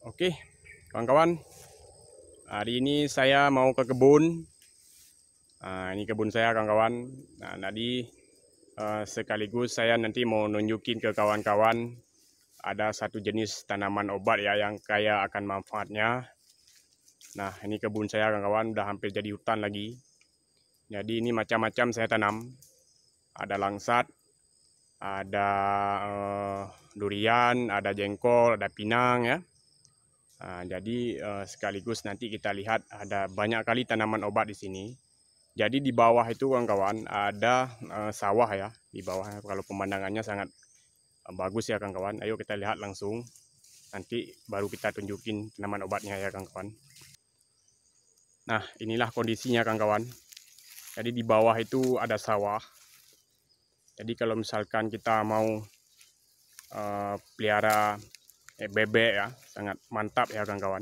Oke, kawan-kawan, hari ini saya mau ke kebun. Ini kebun saya, kawan-kawan. Tadi sekaligus saya nanti mau nunjukin ke kawan-kawan ada satu jenis tanaman obat ya yang kaya akan manfaatnya. Nah, ini kebun saya, kawan-kawan, udah hampir jadi hutan lagi. Jadi ini macam-macam saya tanam. Ada langsat, ada durian, ada jengkol, ada pinang ya. Jadi sekaligus nanti kita lihat ada banyak kali tanaman obat di sini. Jadi di bawah itu kawan-kawan ada sawah ya. Di bawah kalau pemandangannya sangat bagus ya kawan-kawan. Ayo kita lihat langsung. Nanti baru kita tunjukin tanaman obatnya ya kawan-kawan. Nah, inilah kondisinya kawan-kawan. Jadi di bawah itu ada sawah. Jadi kalau misalkan kita mau pelihara bebek ya, sangat mantap ya kawan-kawan.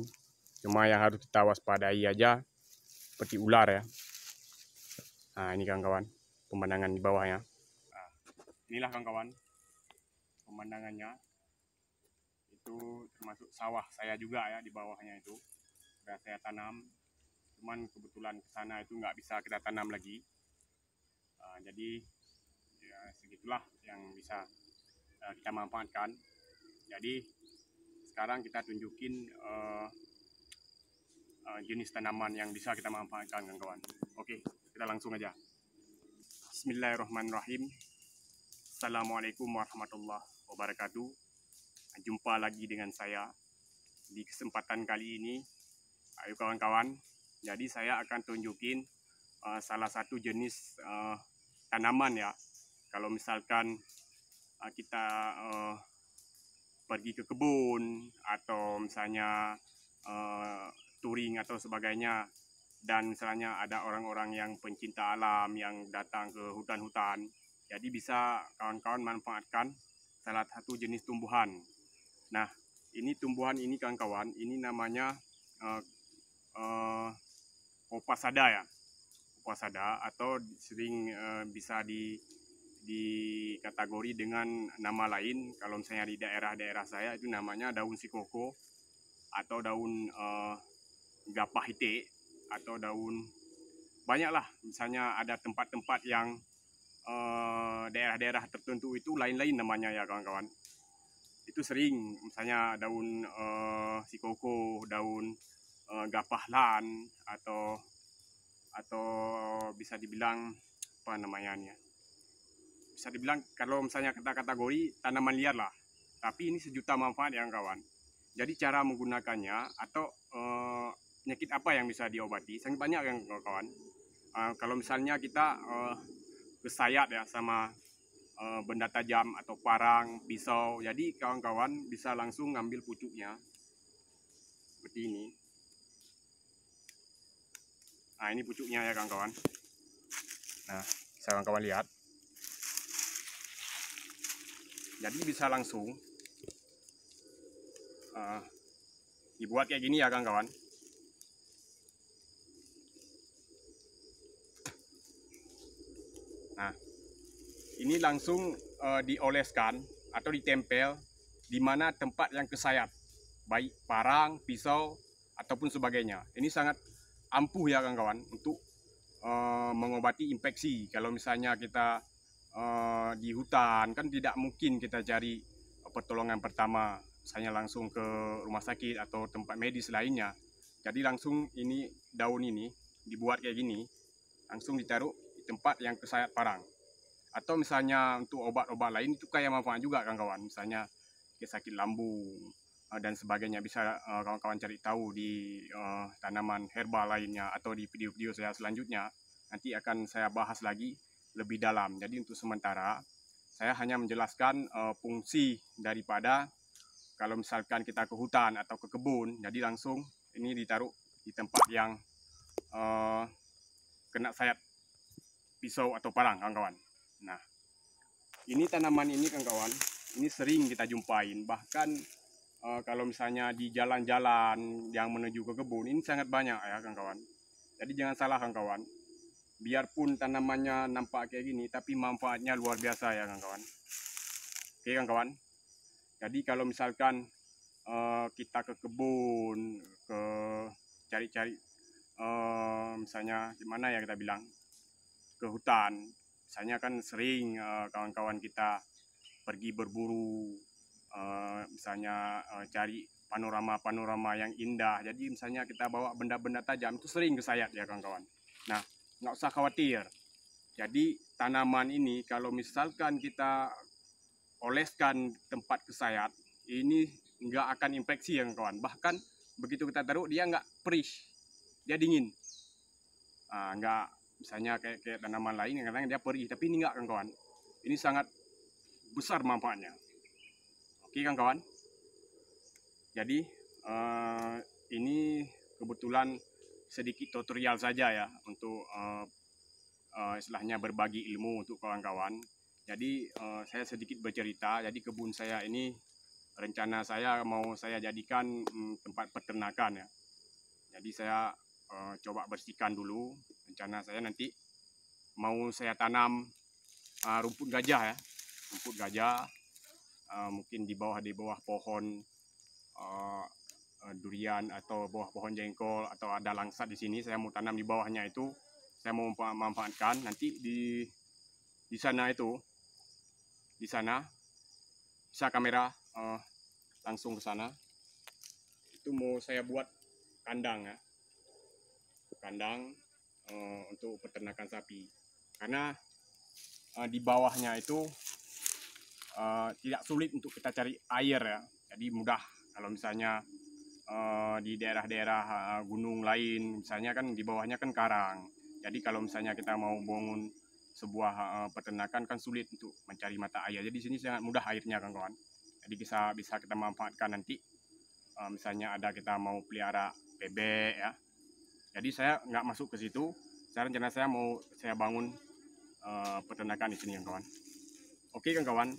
Cuma yang harus kita waspadai aja seperti ular ya. Nah, ini kawan-kawan, pemandangan di bawahnya. Nah, inilah kawan-kawan, pemandangannya. Itu termasuk sawah saya juga ya, di bawahnya itu. Sudah saya tanam, cuman kebetulan ke sana itu nggak bisa kita tanam lagi. Jadi ya segitulah yang bisa kita manfaatkan. Jadi sekarang kita tunjukin jenis tanaman yang bisa kita manfaatkan kawan-kawan. Oke, kita langsung aja. Bismillahirrahmanirrahim. Assalamualaikum warahmatullahi wabarakatuh. Jumpa lagi dengan saya di kesempatan kali ini. Ayo kawan-kawan, jadi saya akan tunjukin salah satu jenis tanaman ya. Kalau misalkan kita pergi ke kebun atau misalnya touring atau sebagainya, dan misalnya ada orang-orang yang pencinta alam yang datang ke hutan-hutan, jadi bisa kawan-kawan manfaatkan salah satu jenis tumbuhan. Nah, ini tumbuhan ini kawan-kawan, ini namanya opasada ya, opasada, atau sering bisa di kategori dengan nama lain. Kalau misalnya di daerah-daerah saya itu namanya daun sikoko atau daun gapah hite atau daun banyaklah. Misalnya ada tempat-tempat yang daerah-daerah tertentu itu lain-lain namanya ya kawan-kawan. Itu sering misalnya daun sikoko, daun gapahlan, atau bisa dibilang apa namanya, bisa dibilang kalau misalnya kita kategori tanaman liar lah. Tapi ini sejuta manfaat ya kawan. Jadi cara menggunakannya atau penyakit apa yang bisa diobati sangat banyak yang kawan. Kalau misalnya kita kesayat ya sama benda tajam atau parang, pisau, jadi kawan-kawan bisa langsung ngambil pucuknya seperti ini. Nah, ini pucuknya ya kawan-kawan. Nah, bisa kawan-kawan lihat. Jadi bisa langsung dibuat kayak gini ya kawan-kawan. Nah, ini langsung dioleskan atau ditempel di mana tempat yang kesayat, baik parang, pisau, ataupun sebagainya. Ini sangat ampuh ya kawan-kawan untuk mengobati infeksi. Kalau misalnya kita di hutan, kan tidak mungkin kita cari pertolongan pertama, misalnya langsung ke rumah sakit atau tempat medis lainnya. Jadi langsung ini daun ini dibuat kayak gini, langsung ditaruh di tempat yang kesayat parang. Atau misalnya untuk obat-obat lain itu kayak manfaat juga kawan-kawan. Misalnya sakit lambung dan sebagainya, bisa kawan-kawan cari tahu di tanaman herbal lainnya atau di video-video saya selanjutnya. Nanti akan saya bahas lagi lebih dalam. Jadi untuk sementara saya hanya menjelaskan fungsi daripada kalau misalkan kita ke hutan atau ke kebun, jadi langsung ini ditaruh di tempat yang kena sayat pisau atau parang kawan-kawan. Nah, ini tanaman ini kawan-kawan, ini sering kita jumpain. Bahkan kalau misalnya di jalan-jalan yang menuju ke kebun, ini sangat banyak ya kawan-kawan. Jadi jangan salah kawan-kawan. Biarpun tanamannya nampak kayak gini, tapi manfaatnya luar biasa ya kawan-kawan. Oke kawan-kawan. Jadi kalau misalkan kita ke kebun, ke cari-cari, misalnya gimana ya kita bilang, ke hutan. Misalnya kan sering kawan-kawan kita pergi berburu, misalnya cari panorama-panorama yang indah. Jadi misalnya kita bawa benda-benda tajam itu sering kesayat ya kawan-kawan. Nah, nggak usah khawatir. Jadi tanaman ini kalau misalkan kita oleskan tempat kesayat, ini nggak akan infeksi ya kawan. Bahkan begitu kita taruh dia nggak perih, dia dingin. Nggak misalnya kayak tanaman lain yang kadang dia perih, tapi ini nggak kawan. Ini sangat besar manfaatnya. Oke kawan. Jadi ini kebetulan sedikit tutorial saja ya untuk istilahnya berbagi ilmu untuk kawan-kawan. Jadi saya sedikit bercerita. Jadi kebun saya ini rencana saya mau saya jadikan tempat peternakan ya. Jadi saya coba bersihkan dulu. Rencana saya nanti mau saya tanam rumput gajah ya, rumput gajah. Mungkin di bawah pohon durian atau bawah pohon jengkol atau ada langsat di sini. Saya mau tanam di bawahnya itu. Saya mau memanfaatkan nanti di sana itu, di sana bisa kamera langsung ke sana. Itu mau saya buat kandang ya, kandang untuk peternakan sapi. Karena di bawahnya itu tidak sulit untuk kita cari air ya, jadi mudah. Kalau misalnya di daerah-daerah gunung lain, misalnya kan di bawahnya kan karang. Jadi kalau misalnya kita mau bangun sebuah peternakan kan sulit untuk mencari mata air. Jadi di sini sangat mudah airnya kawan-kawan. Jadi bisa kita manfaatkan nanti. Misalnya ada kita mau pelihara bebek ya. Jadi saya nggak masuk ke situ. Rencana saya mau saya bangun peternakan di sini kawan. Oke kawan.